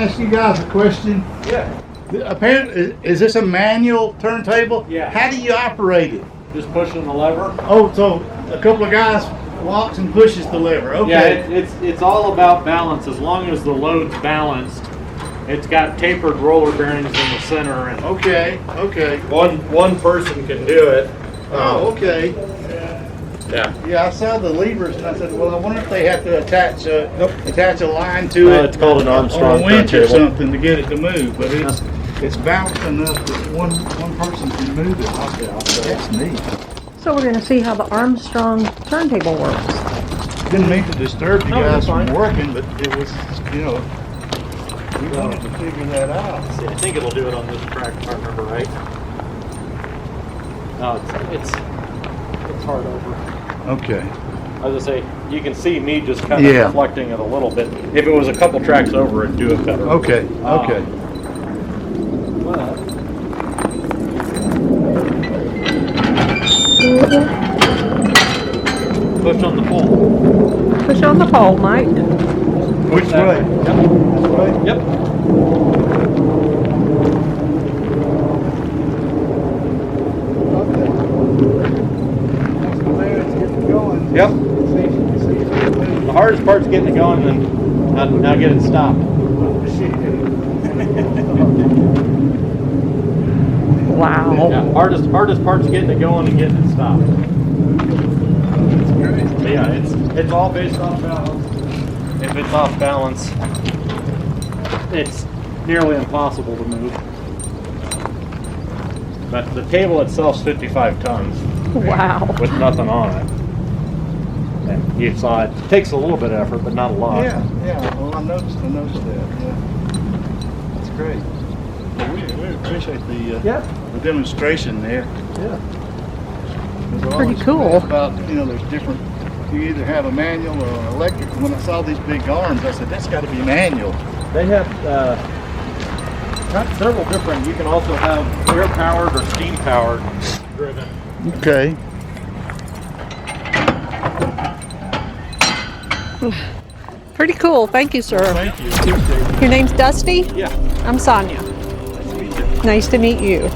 ask you guys a question? Yeah. Apparently, is this a manual turntable? Yeah. How do you operate it? Just pushing the lever. Oh, so a couple of guys walks and pushes the lever. Okay. Yeah, it's all about balance. As long as the load's balanced, it's got tapered roller bearings in the center. And Okay. Okay. one person can do it. Oh, okay. Yeah. Yeah, I saw the levers and I said, well, I wonder if they have to attach a line to it. It's called an Armstrong or a winch or Turntable. something to get it to move, but it's balanced enough that one person can move it. That's neat. So we're going to see how the Armstrong turntable works. Didn't mean to disturb you No, guys that's from fine. working, but it was, we wanted to figure that out. See, I think it'll do it on this track if I remember right. No, it's hard over. Okay. I was gonna say, you can see me just kind of Yeah. reflecting it a little bit. If it was a couple tracks over, it'd do it better. Okay. Okay. Push on the pole. Push on the pole, Mike. Which way? This way? Yep. Yep. The hardest part's getting it going, and now get it stopped. Wow. Yeah, hardest part's getting it going and getting it stopped. But yeah, it's all based off balance. If it's off balance, it's nearly impossible to move. But the table itself's 55 tons Wow. with nothing on it. And you saw it takes a little bit of effort, but not a lot. Yeah. Well, I noticed that. Yeah. That's great. Well, we appreciate the demonstration there. Yeah. Pretty cool. About there's different. You either have a manual or an electric. When I saw these big arms, I said that's got to be manual. They have got several different. You can also have air powered or steam powered driven. Okay. Pretty cool. Thank you, sir. Thank you. Your name's Dusty? Yeah. I'm Sonia. Nice to meet you.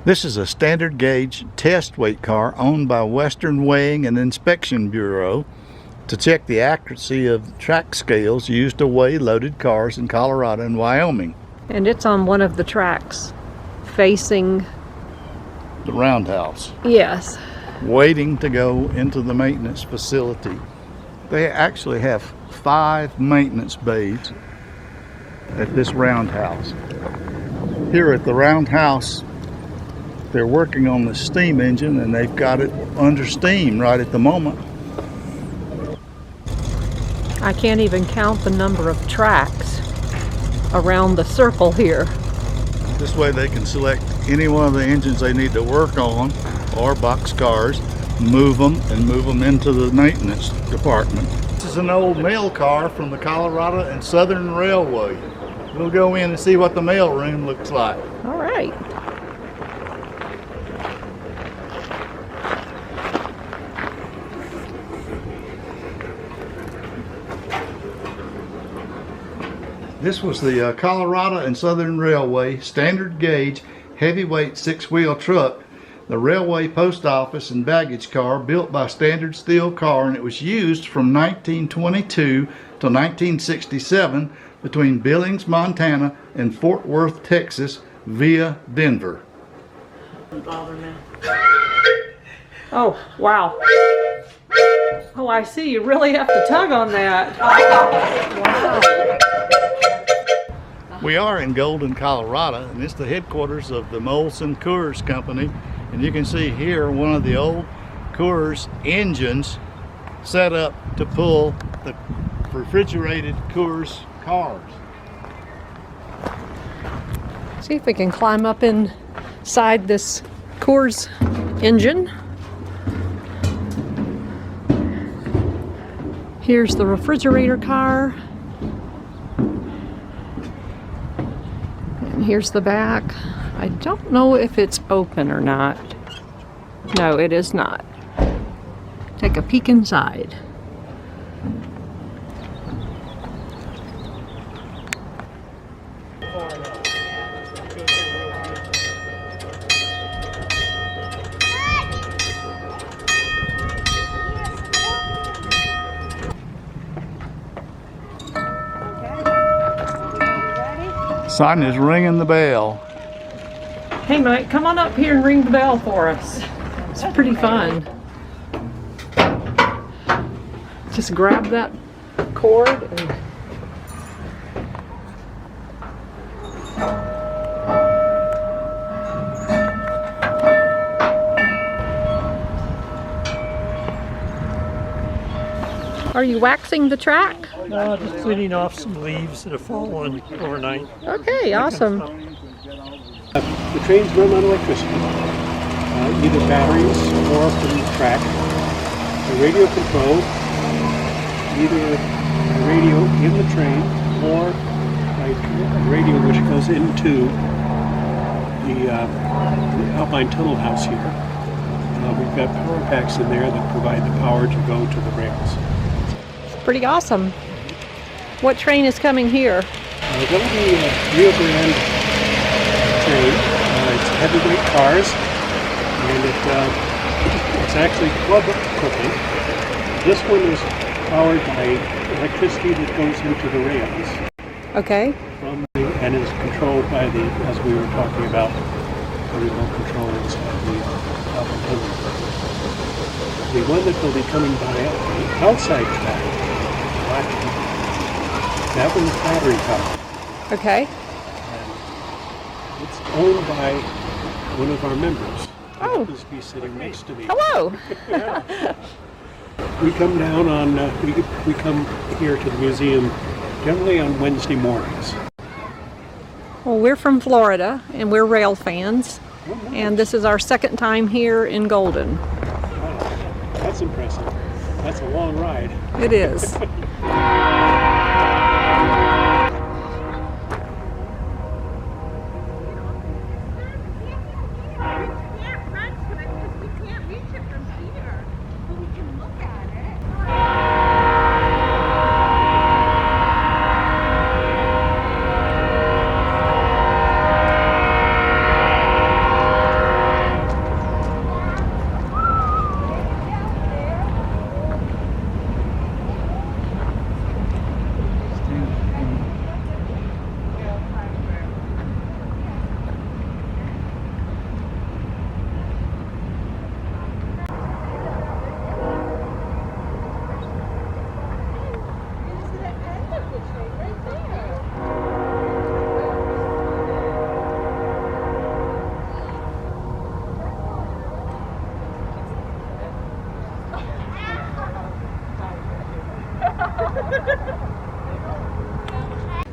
This is a standard gauge test weight car owned by Western Weighing and Inspection Bureau to check the accuracy of track scales used to weigh loaded cars in Colorado and Wyoming. And it's on one of the tracks facing, The Roundhouse, yes. waiting to go into the maintenance facility. They actually have 5 maintenance bays at this Roundhouse. Here at the Roundhouse, they're working on the steam engine and they've got it under steam right at the moment. I can't even count the number of tracks around the circle here. This way they can select any one of the engines they need to work on or box cars, move them into the maintenance department. This is an old mail car from the Colorado and Southern Railway. We'll go in and see what the mail room looks like. All right. This was the Colorado and Southern Railway standard gauge heavyweight 6-wheel truck, the railway post office and baggage car built by Standard Steel Car, and it was used from 1922 to 1967 between Billings, Montana and Fort Worth, Texas via Denver. Oh, wow. Oh, I see. You really have to tug on that. Wow. We are in Golden, Colorado, and it's the headquarters of the Molson Coors Company. And you can see here one of the old Coors engines set up to pull the refrigerated Coors cars. See if we can climb up inside this Coors engine. Here's the refrigerator car. And here's the back. I don't know if it's open or not. No, it is not. Take a peek inside. Sonia's ringing the bell. Hey Mike, come on up here and ring the bell for us. It's pretty fun. Just grab that cord and Are you waxing the track? No, just cleaning off some leaves that have fallen overnight. Okay, awesome. The trains run on electricity, either batteries or from the track. The radio control, either a radio in the train or a radio which goes into the Alpine Tunnel House here. We've got power packs in there that provide the power to go to the rails. Pretty awesome. What train is coming here? That'll be a Rio Grande train. It's heavyweight cars, and it's actually club equipment. This one is powered by electricity that goes into the rails. Okay. And is controlled by the, as we were talking about, the remote control inside the Alpine Tunnel. The one that will be coming by the outside track, that one's battery powered. Okay. And it's owned by one of our members. Oh. He happens to be sitting next to me. Hello. We come down on, we come here to the museum generally on Wednesday mornings. Well, we're from Florida and we're rail fans. And this is our second time here in Golden. Wow, that's impressive. That's a long ride. It is.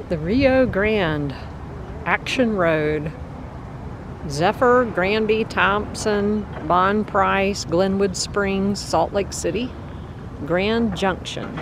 The Rio Grande Action Road. Zephyr, Granby, Thompson, Bond Price, Glenwood Springs, Salt Lake City, Grand Junction.